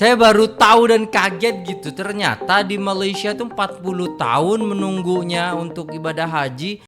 Saya baru tahu dan kaget gitu. Ternyata di Malaysia tuh 40 tahun menunggunya untuk ibadah haji.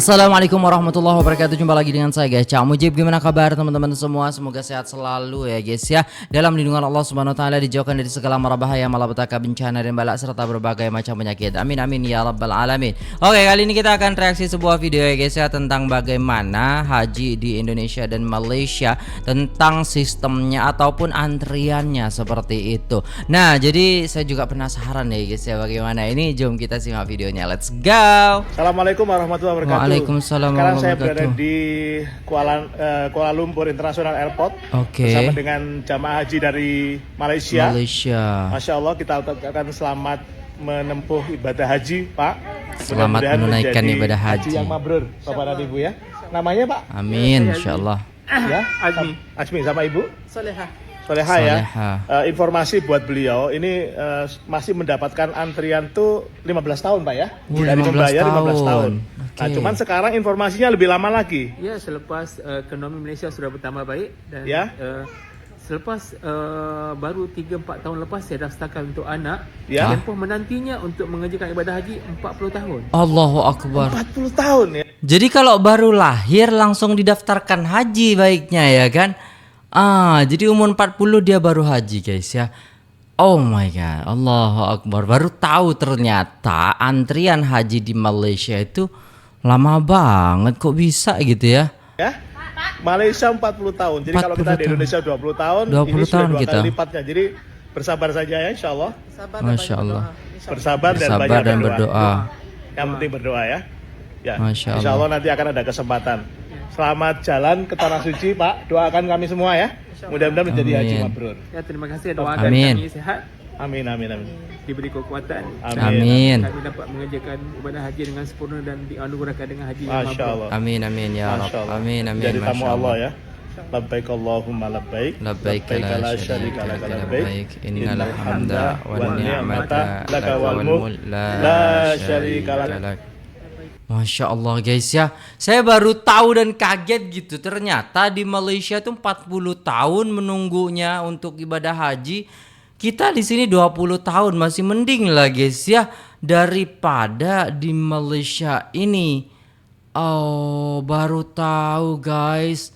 Assalamualaikum warahmatullahi wabarakatuh. Jumpa lagi dengan saya guys, Cak Mujib. Gimana kabar teman-teman semua? Semoga sehat selalu ya guys ya. Dalam lindungan Allah Subhanahu wa taala, dijauhkan dari segala mara bahaya, malapetaka, bencana dan balak serta berbagai macam penyakit. Amin amin ya rabbal alamin. Oke, kali ini kita akan reaksi sebuah video ya guys ya, tentang bagaimana haji di Indonesia dan Malaysia, tentang sistemnya ataupun antriannya seperti itu. Nah, jadi saya juga penasaran ya guys ya, bagaimana ini. Jom kita simak videonya. Let's go. Assalamualaikum warahmatullahi wabarakatuh. Waalaikumsalam Sekarang saya warahmatullahi berada wabarakatuh. di Kuala Lumpur International Airport Oke. bersama dengan jamaah haji dari Malaysia. Masya Allah, kita akan selamat menempuh ibadah haji, Pak. Selamat Mudah-mudahan menunaikan menjadi ibadah haji. yang mabrur, Bapak dan Ibu ya. Namanya Pak? Amin, insyaallah. Ya, Azmi sama Ibu? Soleha ya. Informasi buat beliau ini masih mendapatkan antrian tuh 15 tahun Pak ya. Dari 15 membayar 15 tahun. Oke. Nah, cuman sekarang informasinya lebih lama lagi. Ya, selepas ekonomi Malaysia sudah bertambah baik dan Ya. selepas baru 3-4 tahun lepas saya daftarkan untuk anak, Ya. tempoh menantinya untuk mengerjakan ibadah haji 40 tahun. Allahu akbar. 40 tahun ya. Jadi kalau baru lahir langsung didaftarkan haji baiknya ya kan? Jadi umur 40 dia baru haji guys ya. Oh my god, Allahu akbar. Baru tahu ternyata antrian haji di Malaysia itu lama banget, kok bisa gitu ya? Ya. Malaysia 40 tahun. Jadi kalau 40 kita di tahun. Indonesia 20 tahun, 20 ini sudah tahun 2 kita. kali lipatnya. Jadi bersabar saja ya insyaallah. Masya Allah. Bersabar dan Bersabar banyak dan berdoa. Yang penting berdoa ya. Ya. Masya Allah. Insyaallah nanti akan ada kesempatan. Selamat jalan ke Tanah Suci, Pak. Doakan kami semua ya. Mudah-mudahan menjadi haji Amin. mabrur. Ya, terima kasih, doakan Amin. kami sihat, Amin amin amin. diberi kekuatan. Amin. Kami dapat mengerjakan ibadah haji dengan sempurna dan dianugerahkan dengan haji yang Masya mabrur. Allah. Amin amin ya Masya Rabb. Allah. Amin amin. Jadi tamu Masya Allah ya. Labbaik Allahumma labbaik. Labbaik la syarika laka labbaik. Innal hamda hamda wan ni'mata laka wal mulk la la syarika syarika lak. Masya Allah guys ya, saya baru tahu dan kaget gitu. Ternyata di Malaysia tuh 40 tahun menunggunya untuk ibadah haji. Kita di sini 20 tahun, masih mending lah guys ya daripada di Malaysia ini. Oh, baru tahu guys.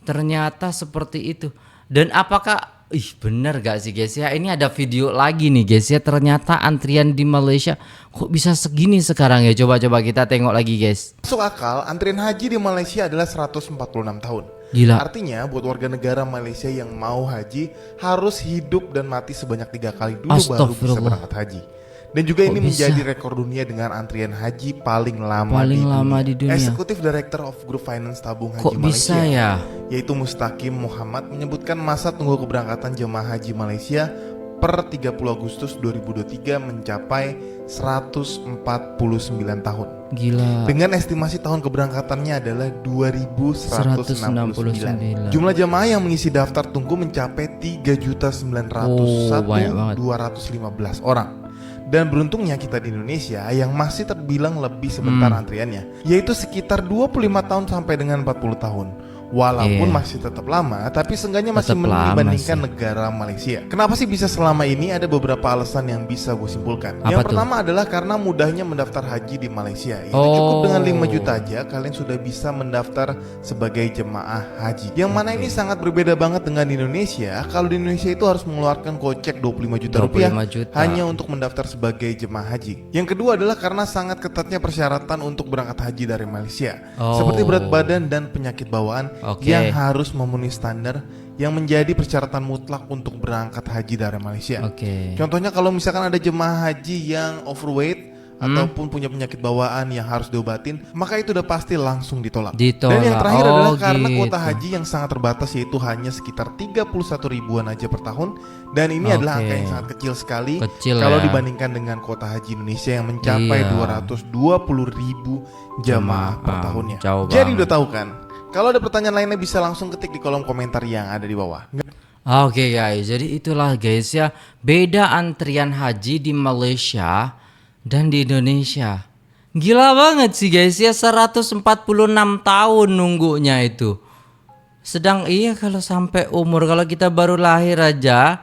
Ternyata seperti itu. Dan apakah bener gak sih guys ya? Ini ada video lagi nih guys ya. Ternyata antrian di Malaysia kok bisa segini sekarang ya. Coba-coba kita tengok lagi guys. Masuk akal, antrian haji di Malaysia adalah 146 tahun. Gila. Artinya buat warga negara Malaysia yang mau haji harus hidup dan mati sebanyak 3 kali dulu baru bisa Astagfirullah. berangkat haji. Dan juga Kok ini bisa? menjadi rekor dunia dengan antrian haji paling lama, di dunia. Eksekutif Director of Group Finance Tabung Haji Kok bisa Malaysia, ya? yaitu Mustaqim Muhammad, menyebutkan masa tunggu keberangkatan jemaah haji Malaysia per 30 Agustus 2023 mencapai 149 tahun. Gila. Dengan estimasi tahun keberangkatannya adalah 2169. 169. Jumlah jamaah yang mengisi daftar tunggu mencapai 3.901.215 orang. Dan beruntungnya kita di Indonesia yang masih terbilang lebih sebentar antriannya, yaitu sekitar 25 tahun sampai dengan 40 tahun. Walaupun Iya. masih tetap lama, tapi seenggaknya masih Tetap lama dibandingkan sih. negara Malaysia. Kenapa sih bisa selama ini? Ada beberapa alasan yang bisa gue simpulkan. Apa Yang tuh? pertama adalah karena mudahnya mendaftar haji di Malaysia. Itu Oh. cukup dengan 5 juta aja kalian sudah bisa mendaftar sebagai jemaah haji. Yang mana ini sangat berbeda banget dengan di Indonesia. Kalau di Indonesia itu harus mengeluarkan kocek 25 juta rupiah 25 juta. hanya untuk mendaftar sebagai jemaah haji. Yang kedua adalah karena sangat ketatnya persyaratan untuk berangkat haji dari Malaysia. Oh. Seperti berat badan dan penyakit bawaan Oke. yang harus memenuhi standar yang menjadi persyaratan mutlak untuk berangkat haji dari Malaysia. Oke. Contohnya kalau misalkan ada jemaah haji yang overweight ataupun punya penyakit bawaan yang harus diobatin, maka itu udah pasti langsung ditolak. Ditolak. Dan yang terakhir Oh, adalah karena gitu. kuota haji yang sangat terbatas, yaitu hanya sekitar 31 ribuan aja per tahun. Dan ini adalah Oke. angka yang sangat kecil sekali Kecil kalau ya. dibandingkan dengan kuota haji Indonesia yang mencapai Iya. 220 ribu jamaah per tahunnya. Jauh Jadi banget. udah tahu kan? Kalau ada pertanyaan lainnya bisa langsung ketik di kolom komentar yang ada di bawah. Oke guys, jadi itulah guys ya, beda antrian haji di Malaysia dan di Indonesia. Gila banget sih guys ya, 146 tahun nunggunya itu. Sedang iya kalau sampai umur, kalau kita baru lahir aja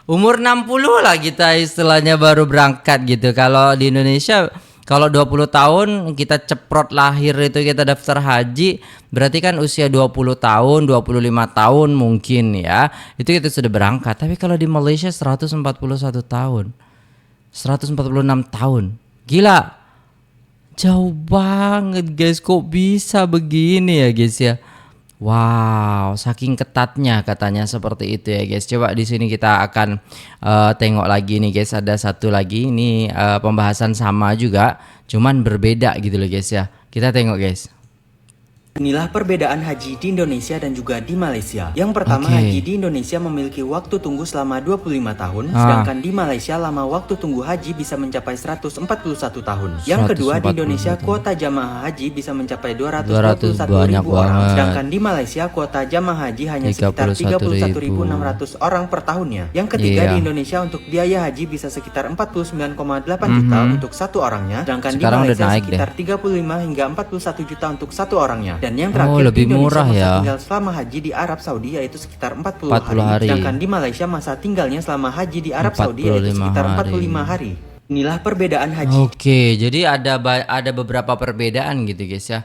umur 60 lah kita istilahnya baru berangkat gitu. Kalau di Indonesia kalau 20 tahun kita ceprot lahir itu kita daftar haji, berarti kan usia 20 tahun, 25 tahun mungkin ya. Itu kita sudah berangkat. Tapi kalau di Malaysia 141 tahun. 146 tahun. Gila. Jauh banget guys, kok bisa begini ya guys ya. Wow, saking ketatnya katanya seperti itu ya guys. Coba di sini kita akan tengok lagi nih guys. Ada satu lagi ini pembahasan sama juga, cuman berbeda gitu loh guys ya. Kita tengok guys. Inilah perbedaan haji di Indonesia dan juga di Malaysia. Yang pertama, haji di Indonesia memiliki waktu tunggu selama 25 tahun, sedangkan di Malaysia lama waktu tunggu haji bisa mencapai 141 tahun. Yang kedua, di Indonesia kuota jamaah haji bisa mencapai 221 ribu orang, sedangkan di Malaysia kuota jamaah haji hanya sekitar 31.600 orang per tahunnya. Yang ketiga, di Indonesia untuk biaya haji bisa sekitar 49,8 juta untuk satu orangnya, sedangkan sekarang di Malaysia naik sekitar 35 hingga 41 juta untuk satu orangnya. Dan yang terakhir, lebih di Indonesia murah masa ya. tinggal selama haji di Arab Saudi yaitu sekitar 40 hari. Sedangkan di Malaysia masa tinggalnya selama haji di Arab Saudi yaitu sekitar 45 hari. Inilah perbedaan haji. Oke, jadi ada beberapa perbedaan gitu guys ya.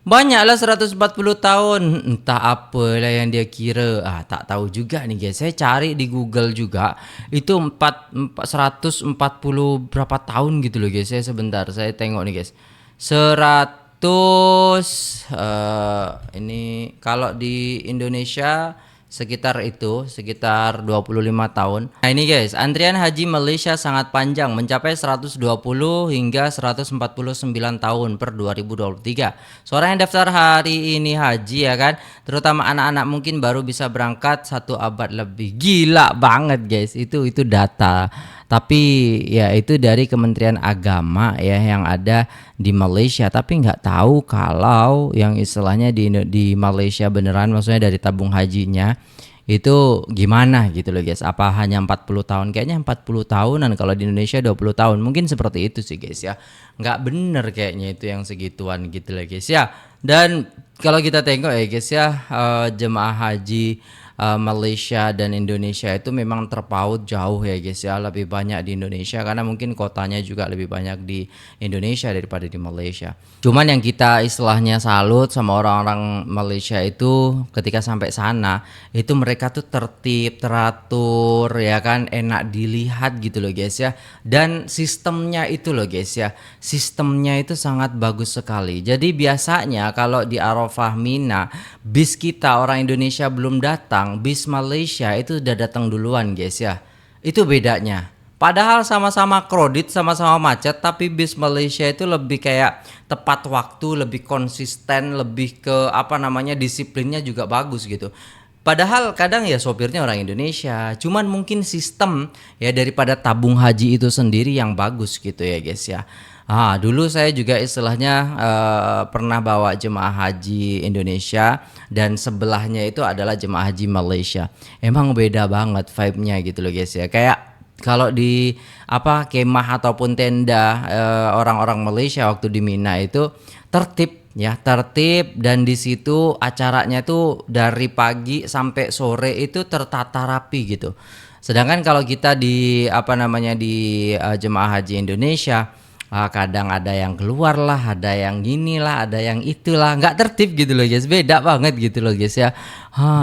Banyaklah 140 tahun, entah apalah yang dia kira. Tak tahu juga nih guys. Saya cari di Google juga. Itu 140 berapa tahun gitu loh guys. Saya sebentar, saya tengok nih guys. Ini kalau di Indonesia sekitar 25 tahun. Nah ini guys, antrian haji Malaysia sangat panjang, mencapai 120 hingga 149 tahun per 2023. Seorang yang daftar hari ini haji ya kan, terutama anak-anak mungkin baru bisa berangkat 1 abad lebih. Gila banget guys, itu data. Tapi ya itu dari Kementerian Agama ya yang ada di Malaysia. Tapi nggak tahu kalau yang istilahnya di Malaysia beneran, maksudnya dari tabung hajinya itu gimana gitu loh guys. Apa hanya 40 tahun? Kayaknya 40 tahunan, kalau di Indonesia 20 tahun. Mungkin seperti itu sih guys ya. Nggak bener kayaknya itu yang segituan gitu loh guys ya. Dan kalau kita tengok ya guys ya, jemaah haji Malaysia dan Indonesia itu memang terpaut jauh ya guys ya. Lebih banyak di Indonesia karena mungkin kotanya juga lebih banyak di Indonesia daripada di Malaysia. Cuman yang kita istilahnya salut sama orang-orang Malaysia itu ketika sampai sana itu mereka tuh tertib, teratur ya kan, enak dilihat gitu loh guys ya. Dan sistemnya itu loh guys ya, sistemnya itu sangat bagus sekali. Jadi biasanya kalau di Arafah Mina bis kita orang Indonesia belum datang, bis Malaysia itu udah datang duluan guys ya. Itu bedanya. Padahal sama-sama kredit, sama-sama macet, tapi bis Malaysia itu lebih kayak tepat waktu, lebih konsisten, lebih ke disiplinnya juga bagus gitu. Padahal kadang ya sopirnya orang Indonesia, cuman mungkin sistem ya daripada tabung haji itu sendiri yang bagus gitu ya guys ya. Dulu saya juga istilahnya pernah bawa jemaah haji Indonesia dan sebelahnya itu adalah jemaah haji Malaysia. Emang beda banget vibe-nya gitu loh guys ya. Kayak kalau di kemah ataupun tenda orang-orang Malaysia waktu di Mina itu tertib ya, tertib, dan di situ acaranya tuh dari pagi sampai sore itu tertata rapi gitu. Sedangkan kalau kita di jemaah haji Indonesia, kadang ada yang keluar lah, ada yang gini lah, ada yang itulah, nggak tertib gitu loh guys, beda banget gitu loh guys ya.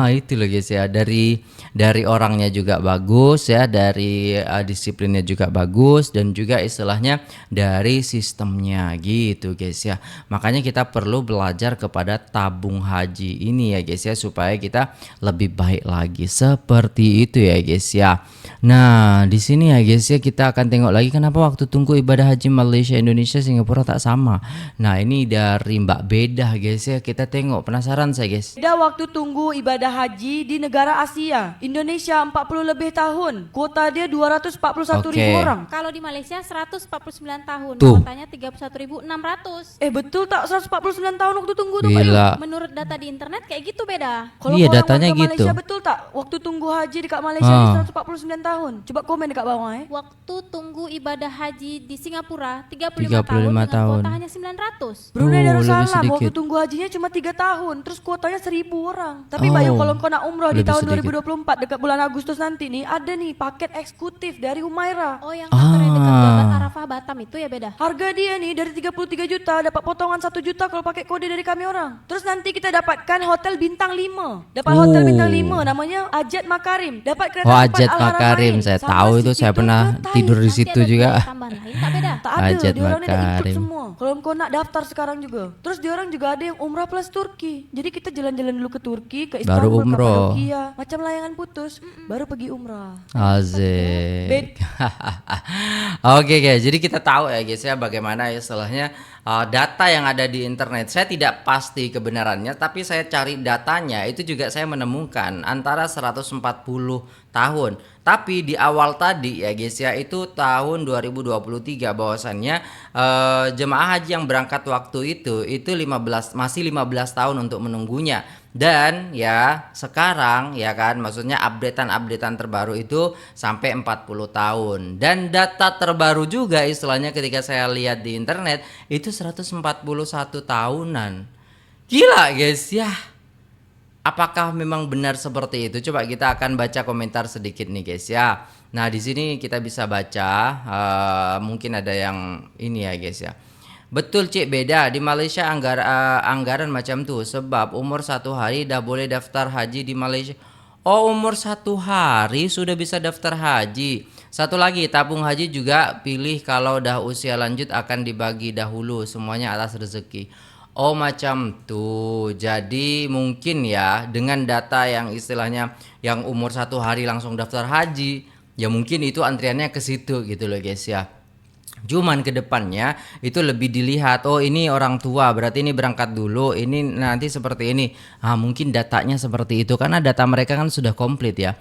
Itu loh guys ya, dari orangnya juga bagus ya, dari disiplinnya juga bagus, dan juga istilahnya dari sistemnya gitu guys ya. Makanya kita perlu belajar kepada tabung haji ini ya guys ya, supaya kita lebih baik lagi seperti itu ya guys ya. Nah di sini ya guys ya, kita akan tengok lagi kenapa waktu tunggu ibadah haji Malaysia, Indonesia, Singapura tak sama. Nah ini dari Mbak Bedah guys ya, kita tengok, penasaran saya guys. Beda waktu tunggu ibadah haji di negara Asia. Indonesia 40 lebih tahun. Kuota dia 241 ribu Oke. orang. Kalau di Malaysia 149 tahun, Tuh. kuotanya 31.600. Betul tak 149 tahun waktu tunggu tuh Kak Yu? Gila. Menurut data di internet kayak gitu beda. Kalau Iya, orang datanya warga gitu. Malaysia betul tak? Waktu tunggu haji dekat Malaysia Ah. ni 149 tahun. Coba komen dekat bawah Waktu tunggu ibadah haji di Singapura 35 35 tahun dengan tahun. kuota hanya 900. Brunei Oh, lebih Darussalam waktu sedikit. tunggu hajinya cuma 3 tahun, terus kuotanya 1000 orang. Tapi Oh, Bayu kalau kau nak umroh di lebih tahun sedikit. 2024 dekat bulan Agustus nanti nih, ada nih paket eksekutif dari Humaira. Oh, yang kantor yang dekat Jalan Arafah Batam itu ya beda. Harga dia nih dari 33 juta dapat potongan 1 juta kalau pakai kode dari kami orang. Terus nanti kita dapatkan hotel bintang 5. Dapat hotel bintang 5 namanya Ajat Makarim. Dapat kereta Oh, cepat Ajat Al-Haramain. Makarim, saya Sama tahu itu, City saya Tour pernah ke Thailand. tidur di Nanti situ ada juga. biaya tambahan lain tak beda. Tak ada, Ajat dia orang dah include Makarim. semua. Kalau kau nak daftar sekarang juga. Terus dia orang juga ada yang umrah plus Turki. Jadi kita jalan-jalan dulu ke Turki, ke Baru Istanbul, umroh. Kapadokia, macam layangan putus, baru pergi umrah. Asik. Oke guys, jadi kita tahu ya guys ya bagaimana istilahnya data yang ada di internet. Saya tidak pasti kebenarannya, tapi saya cari datanya itu juga saya menemukan antara 140 tahun. Tapi di awal tadi ya guys ya itu tahun 2023 bahwasannya jemaah haji yang berangkat waktu itu masih 15 tahun untuk menunggunya. Dan ya sekarang ya kan maksudnya updatean terbaru itu sampai 40 tahun. Dan data terbaru juga istilahnya ketika saya lihat di internet itu 141 tahunan. Gila guys ya. Apakah memang benar seperti itu? Coba kita akan baca komentar sedikit nih guys ya. Nah di sini kita bisa baca mungkin ada yang ini ya guys ya. Betul Cik, beda di Malaysia anggaran macam tuh sebab umur 1 hari dah boleh daftar haji di Malaysia. Oh, umur 1 hari sudah bisa daftar haji. Satu lagi, tabung haji juga pilih kalau dah usia lanjut akan dibagi dahulu semuanya atas rezeki. Oh macam tuh. Jadi mungkin ya dengan data yang istilahnya yang umur 1 hari langsung daftar haji, ya mungkin itu antriannya ke situ gitu loh guys ya. Cuman ke depannya itu lebih dilihat, oh ini orang tua berarti ini berangkat dulu, ini nanti seperti ini. Mungkin datanya seperti itu karena data mereka kan sudah komplit ya.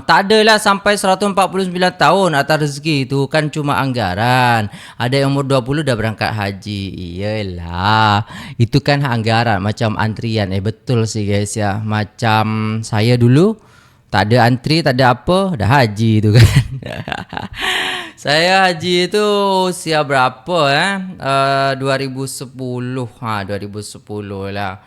Tak adalah sampai 149 tahun atas rezeki itu kan cuma anggaran. Ada yang umur 20 udah berangkat haji. Iyalah, itu kan anggaran macam antrian. Betul sih guys ya. Macam saya dulu tak ada antri, tak ada apa, dah haji itu kan. Saya haji itu usia berapa 2010. 2010 lah.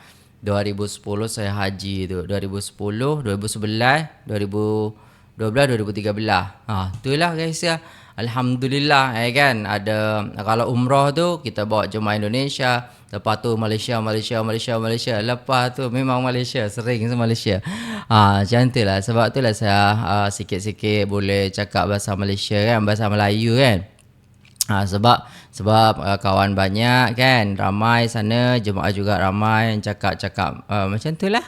2010 saya haji itu. 2010, 2011, 2012, 2013. Itulah guys ya. Alhamdulillah ya kan. Ada kalau umrah tu kita bawa jemaah Indonesia, lepas tu Malaysia. Lepas tu memang Malaysia, sering ke Malaysia. Macam tu lah. Sebab tu lah saya sikit-sikit boleh cakap bahasa Malaysia kan, bahasa Melayu kan. Sebab kawan banyak kan, ramai sana, jemaah juga ramai yang cakap macam tu lah.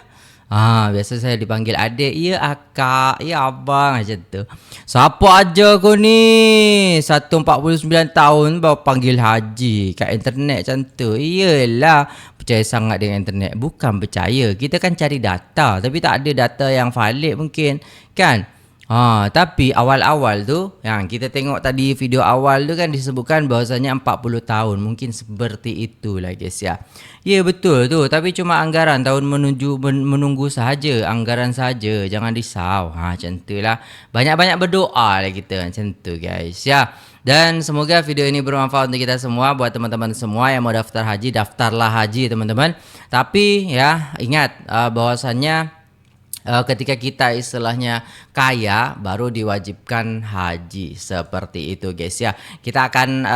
Biasa saya dipanggil adik, ya akak, ya abang macam tu. Siapa aja kau ni 149 tahun baru panggil haji kat internet macam tu. Iyalah, percaya sangat dengan internet. Bukan percaya, kita kan cari data tapi tak ada data yang valid mungkin kan. Tapi awal-awal tu yang kita tengok tadi video awal tu kan disebutkan bahwasanya 40 tahun. Mungkin seperti itulah guys ya. Ya betul tu, tapi cuma anggaran tahun menunggu sahaja, anggaran saja, jangan risau. Macam itulah. Banyak-banyak berdoa lah kita macam tu guys ya. Dan semoga video ini bermanfaat untuk kita semua. Buat teman-teman semua yang mau daftar haji, daftarlah haji teman-teman. Tapi ya ingat bahwasannya ketika kita istilahnya kaya baru diwajibkan haji, seperti itu guys ya. Kita akan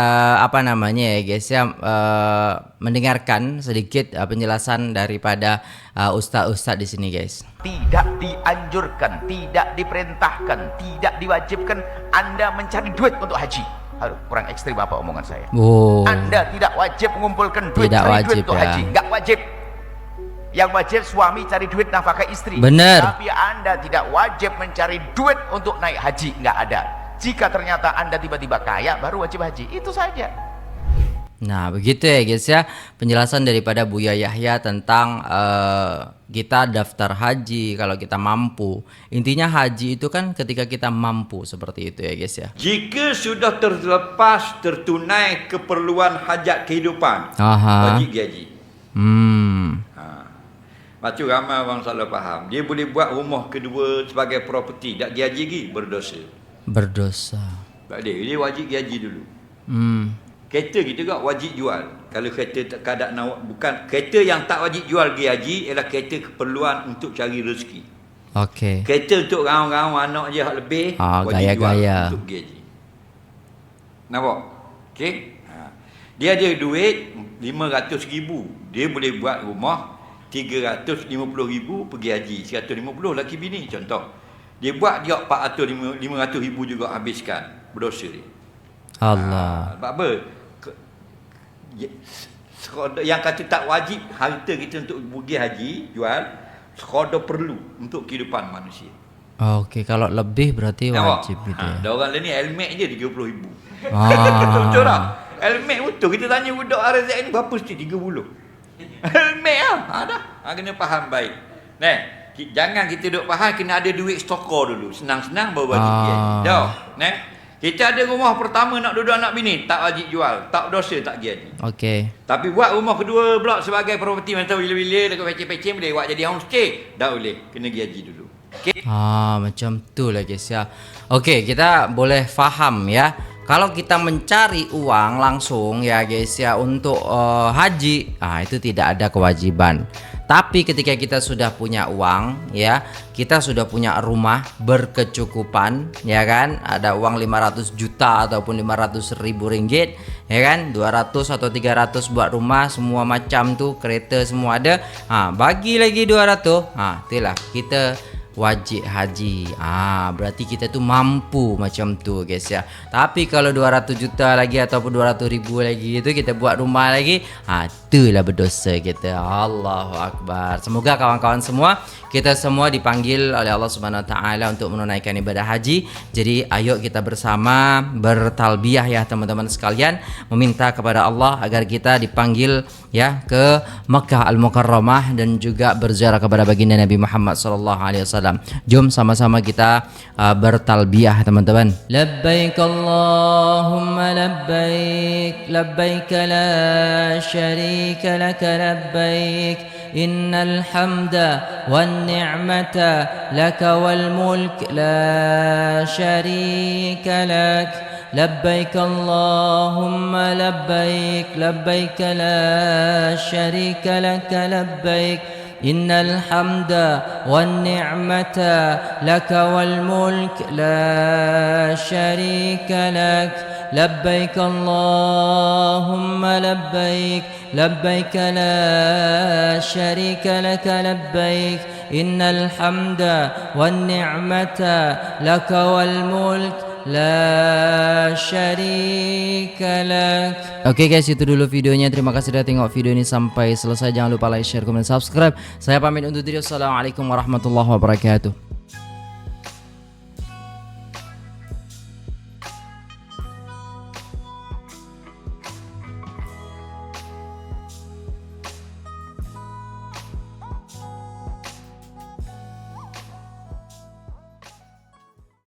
mendengarkan sedikit penjelasan daripada ustaz-ustaz di sini guys. Tidak dianjurkan, tidak diperintahkan, tidak diwajibkan Anda mencari duit untuk haji. Aduh, kurang ekstrim apa omongan saya. Anda tidak wajib mengumpulkan duit, cari duit untuk haji, enggak wajib. Yang wajib suami cari duit nafkah istri. Benar. Tapi Anda tidak wajib mencari duit untuk naik haji, nggak ada. Jika ternyata Anda tiba-tiba kaya baru wajib haji, itu saja. Nah begitu ya guys ya, penjelasan daripada Buya Yahya tentang kita daftar haji kalau kita mampu. Intinya haji itu kan ketika kita mampu, seperti itu ya guys ya. Jika sudah terlepas tertunai keperluan hajat kehidupan, wajib pergi haji. Macam ramai orang salah faham. Dia boleh buat rumah kedua sebagai properti, tak pergi haji lagi, berdosa. Tak ada, dia wajib pergi haji dulu. Kereta kita juga wajib jual. Kalau kereta tak kadak nak, bukan kereta yang tak wajib jual pergi haji ialah kereta keperluan untuk cari rezeki. Okey. Kereta untuk raung-raung anak je hak lebih wajib gaya-gaya jual untuk pergi haji. Nampak? Okey. Dia ada duit 500,000. Dia boleh buat rumah 350,000 pergi haji. 150 laki bini contoh. Dia buat dia 500,000 juga habiskan. Berdosa dia. Allah. Sebab apa? Yang kata tak wajib harta kita untuk pergi haji jual, sekadar perlu untuk kehidupan manusia. Okey, kalau lebih berarti wajib gitu ya. Ada orang lain ni helmet je 30,000. Betul tak? Helmet betul. Kita tanya budak RZ ni berapa mesti 30. Helmet dah. Kena faham baik. Jangan kita duk faham kena ada duit stokor dulu. Senang-senang baru wajib pergi haji. Dah. Kita ada rumah pertama nak duduk anak bini, tak wajib jual, tak berdosa tak pergi haji. Okey. Tapi buat rumah kedua pula sebagai properti, macam bila-bila dekat pecah-pecah boleh buat jadi homestay, dah boleh, kena pergi haji dulu. Okey. Macam tu lah guys ya. Okey, kita boleh faham ya. Kalau kita mencari uang langsung ya guys ya untuk haji, itu tidak ada kewajiban. Tapi ketika kita sudah punya uang ya, kita sudah punya rumah berkecukupan ya kan, ada uang 500 juta ataupun 500.000 ringgit ya kan, 200 atau 300 buat rumah semua macam tuh, kereta semua ada, bagi lagi 200, itulah kita wajib haji. Berarti kita tuh mampu macam tu guys ya. Tapi kalau 200 juta lagi ataupun 200.000 lagi itu kita buat rumah lagi, itulah berdosa kita. Allahu Akbar. Semoga kawan-kawan semua, kita semua dipanggil oleh Allah Subhanahu Wa Taala untuk menunaikan ibadah haji. Jadi ayo kita bersama bertalbiyah ya teman-teman sekalian, meminta kepada Allah agar kita dipanggil ya ke Makkah Al-Mukarramah dan juga berziarah kepada baginda Nabi Muhammad sallallahu alaihi wasallam. Jom sama-sama kita bertalbiyah teman-teman. Labbaik Allahumma labbaik, labbaik la syarika lak labbaik, innal hamda wan ni'mata lak wal mulk la syarika lak. لبيك اللهم لبيك لبيك لا شريك لك لبيك إن الحمد والنعمة لك والملك لا شريك لك لبيك اللهم لبيك لبيك لا شريك لك لبيك إن الحمد والنعمة لك والملك la syarika lak. Oke guys, itu dulu videonya. Terima kasih sudah tengok video ini sampai selesai. Jangan lupa like, share, komen, subscribe. Saya pamit undur diri. Assalamualaikum warahmatullahi wabarakatuh.